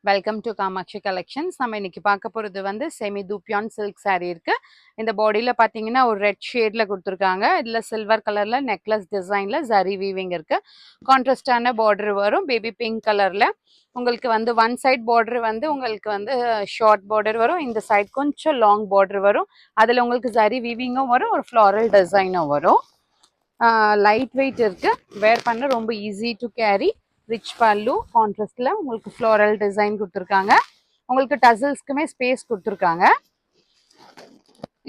Welcome to Kamakshi collections. நம்ம இன்னைக்கு பார்க்க போகிறது வந்து செமி தூப்பியான் சில்க் saree இருக்கு. இந்த பாடியில் பார்த்தீங்கன்னா ஒரு ரெட் ஷேடில் கொடுத்துருக்காங்க. இதில் சில்வர் கலரில் நெக்லஸ் டிசைனில் ஜரி வீவிங் இருக்கு. கான்ட்ராஸ்டான பார்டர் வரும் பேபி பிங்க் கலரில். உங்களுக்கு வந்து ஒன் சைட் பார்டர் வந்து உங்களுக்கு வந்து ஷார்ட் பார்டர் வரும், இந்த சைட் கொஞ்சம் லாங் பார்டர் வரும். அதில் உங்களுக்கு ஜரி வீவிங்கும் வரும், ஒரு ஃப்ளாரல் டிசைனும் வரும். லைட் வெயிட் இருக்கு, வேர் பண்ண ரொம்ப ஈஸி டு கேரி. ரிச் பல்லு கான்ட்ராஸ்ட்ல உங்களுக்கு ஃப்ளோரல் டிசைன் கொடுத்துருக்காங்க. உங்களுக்கு டசல்ஸ்க்குமே ஸ்பேஸ் கொடுத்துருக்காங்க.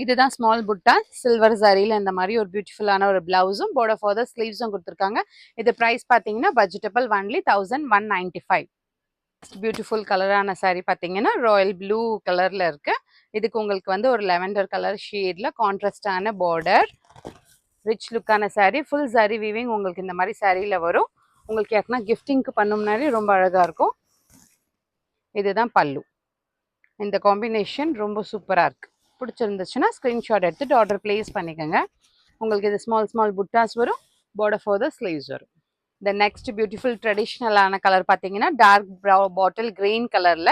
இதுதான் ஸ்மால் புட்டா சில்வர் ஜரியில் இந்த மாதிரி ஒரு பியூட்டிஃபுல்லான ஒரு பிளவுஸும் பார்டர் ஃபார் த ஸ்லீவ்ஸும் கொடுத்துருக்காங்க. இது ப்ரைஸ் பார்த்தீங்கன்னா பட்ஜெட்டபிள் ஒன்லி 1195. பியூட்டிஃபுல் கலரான சாரீ பார்த்தீங்கன்னா ராயல் ப்ளூ கலர்ல இருக்கு. இதுக்கு உங்களுக்கு வந்து ஒரு லெவெண்டர் கலர் ஷேட்ல கான்ட்ராஸ்டான பார்டர், ரிச் லுக்கான சாரீ. ஃபுல் சாரீ வீவிங் உங்களுக்கு இந்த மாதிரி சாரியில் வரும். உங்களுக்கு யாருக்குன்னா கிஃப்டிங்க்கு பண்ணும்னாலே ரொம்ப அழகாக இருக்கும். இதுதான் பல்லு. இந்த காம்பினேஷன் ரொம்ப சூப்பராக இருக்குது. பிடிச்சிருந்துச்சுன்னா ஸ்க்ரீன்ஷாட் எடுத்துகிட்டு ஆர்டர் ப்ளேஸ் பண்ணிக்கோங்க. உங்களுக்கு இது ஸ்மால் ஸ்மால் புட்டாஸ் வரும், பார்டர் ஃபார் த ஸ்லீவ்ஸ் வரும். இந்த நெக்ஸ்ட் பியூட்டிஃபுல் ட்ரெடிஷ்னலான கலர் பார்த்தீங்கன்னா டார்க் பாட்டில் கிரீன் கலரில்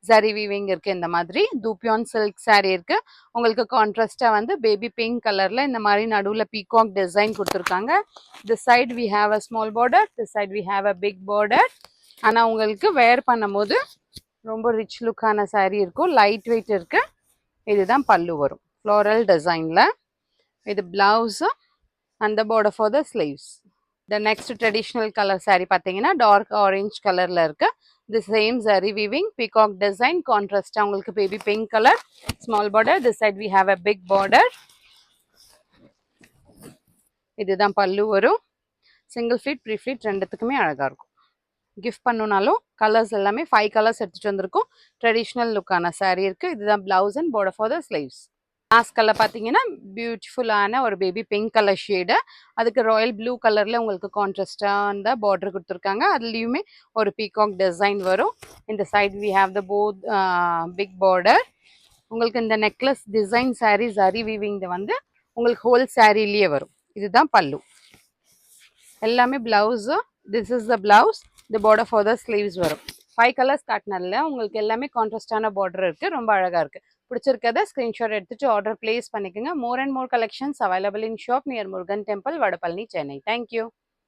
ஜரி வீவிங் இருக்குது. இந்த மாதிரி தூப்பியான் சில்க் சாரீ இருக்குது. உங்களுக்கு கான்ட்ராஸ்டாக வந்து பேபி பிங்க் கலரில் இந்த மாதிரி நடுவில் பீகாக் டிசைன் கொடுத்துருக்காங்க. This side we have a small border, this side we have a big border. ஆனால் உங்களுக்கு வேர் பண்ணும்போது ரொம்ப ரிச் லுக்கான சாரீ இருக்கும், லைட் வெயிட் இருக்குது. இதுதான் பல்லு வரும் ஃப்ளோரல் டிசைனில். இது பிளவுஸு அந்த border for the sleeves. The next traditional color saree பார்த்தீங்கன்னா டார்க் ஆரஞ்ச் கலர்ல இருக்கு. The same zari weaving peacock design contrast உங்களுக்கு baby pink color small border. This side we have a big border. இதுதான் பல்லு வரும். Single fit pre fit ரெண்டுத்துக்குமே அழகா இருக்கும். கிஃப்ட் பண்ணுனாலும் கலர்ஸ் எல்லாமே 5 கலர்ஸ் எடுத்துட்டு வந்திருக்கும். ட்ரெடிஷ்னல் லுக்கான saree இருக்கு. இதுதான் blouse and border for the sleeves. Last colour பார்த்தீங்கன்னா பியூட்டிஃபுல்லான ஒரு பேபி பிங்க் கலர் ஷேடு. அதுக்கு ராயல் ப்ளூ கலரில் உங்களுக்கு கான்ட்ராஸ்டாக அந்த பார்டர் கொடுத்துருக்காங்க. அதுலேயுமே ஒரு பீகாக் டிசைன் வரும். இந்த side we have the both big border. உங்களுக்கு இந்த necklace design sari zari weaving வந்து உங்களுக்கு ஹோல் சாரீலேயே வரும். இதுதான் பல்லு. எல்லாமே blouse. This is the blouse. The border for the sleeves வரும். 5 கலர்ஸ் காட்டினால உங்களுக்கு எல்லாமே கான்ட்ராஸ்டான பார்டர் இருக்குது, ரொம்ப அழகாக இருக்குது. பிடிச்சிருக்கதை ஸ்க்ரீன்ஷாட் எடுத்துட்டு ஆர்டர் பிளேஸ் பண்ணிக்கோங்க. More and more collections available in shop near Murugan temple, Vadapalani, Chennai. Thank you.